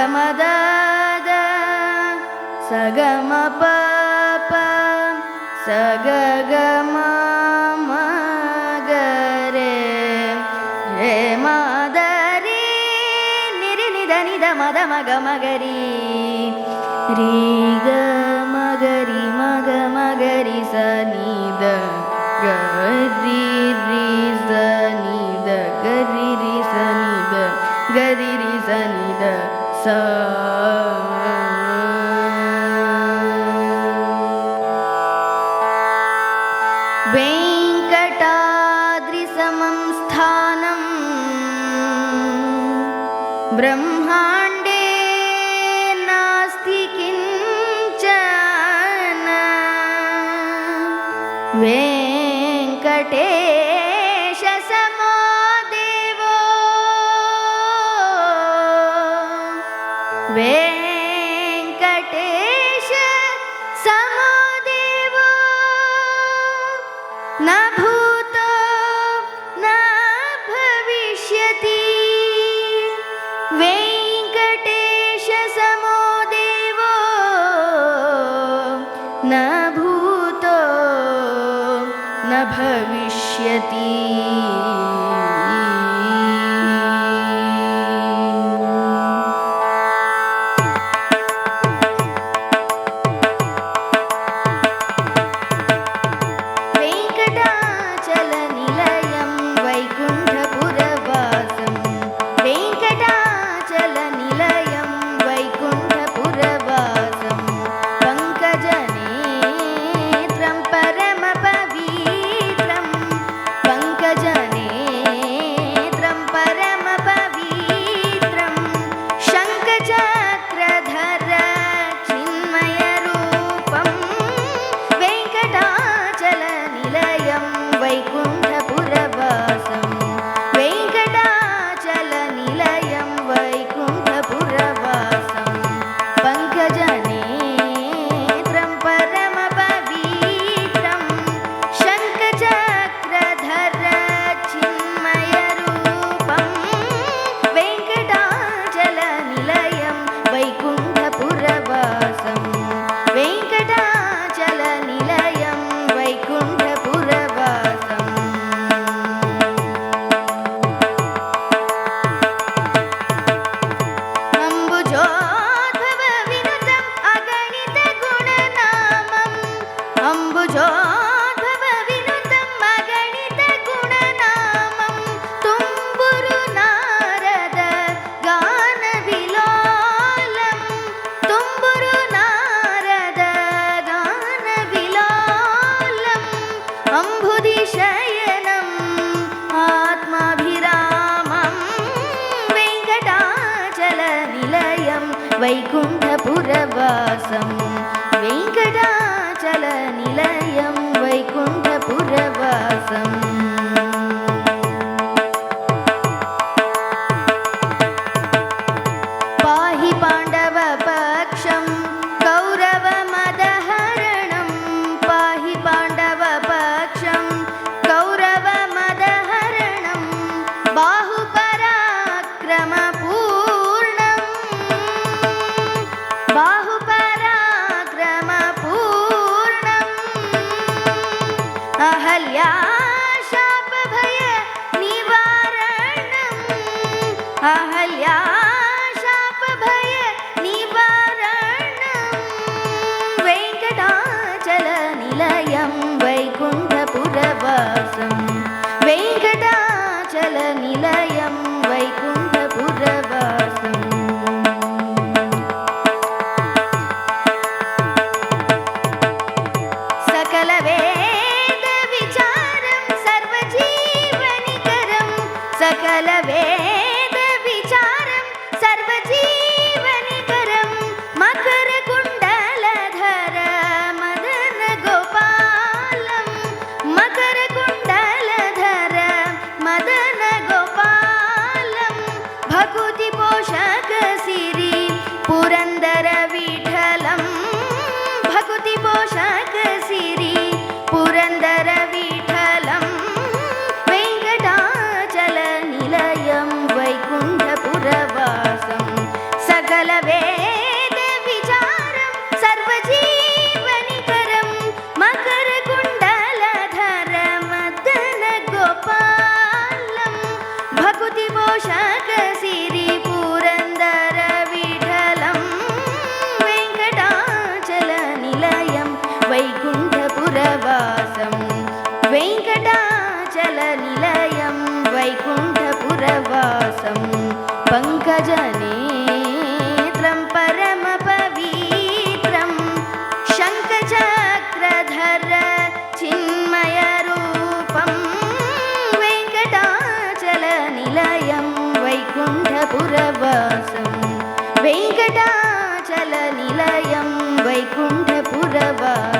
ಸಗಮದಾದ ಸಗಮ ಪಪ ಸಗಮ ಮಗರೆ ರೇ ಮಾದರಿ ನಿರಿ ನಿದ ನಿದ ಮದ ಮಗ ಮಗರಿ ರೀ ಗ ಮಗರಿ ಮಗ ಮಗರಿ ಸ ನಿದ ಗರಿ ರಿ ಸ ನಿದ ಗರಿ ರಿ ಸ ನಿದ ಗರಿ ರಿ ಸ ನಿದ ಸ ವೆಂಕಟಾದ್ರಿ ಸಮಂ ಸ್ಥಾನಂ ಬ್ರಹ್ಮಾಂಡೇ ನಾಸ್ತಿ ಕಿಂಚನ ವೆಂಕಟೇಶ ಸಮೋ ದೇವೋ ವೆಂಕಟೇಶ ಸಮೋ ದೇವೋ ನ ಭೂತೋ ನ ಭವಿಷ್ಯತಿ ವೆಂಕಟೇಶ ಸಮೋ ದೇವೋ ನ ಭೂತೋ ನ ಭವಿಷ್ಯತಿ. वैकुण्ठपुरवासं वेङ्कटाचलनिलयं वैकुण्ठपुरवासम् पाहि पाण्डवपक्षं कौरवमदहरणं पाहि पाण्डवपक्षं कौरवमदहरणं बाहुपराक्रमपूर्णं बाहुपराक्रमपूर्णम् अहल्याशापभयनिवारणम् अहल्याशापभयनिवारणम् वेङ्कटाचलनिलयं वैकुण्ठपुरवासं वेङ्कटाचलनिलयं वैकुण्ठपुरवासम् सकलवेदविचारं सर्वजीवनिकरं सकलवेदविचारं भकुति पोषक सिरि पुरन्दर विठलं भकुति पोषक सिरि पुरन्दर विठलं वेङ्कटाचलनिलयं वैकुण्ठपुरवासं सकलवेदविचारं सर्वजीवनिकरं मकरकुण्डलधरमदनगोपालं भकुति पोषक सिरि पुरन्दर विठलं वेङ्कटाचलनिलयं वैकुण्ठपुरवासं वेङ्कटाचलनिलयं वैकुण्ठपुरवासं पङ्कजनेत्रं परमपवित्रं शङ्खचक्रधर चिन्मयरूपं वेङ्कटाचलनिलयं वैकुण्ठपुरवासं वेङ्कटाचलनिलयं वैकुण्ठपुरवासम्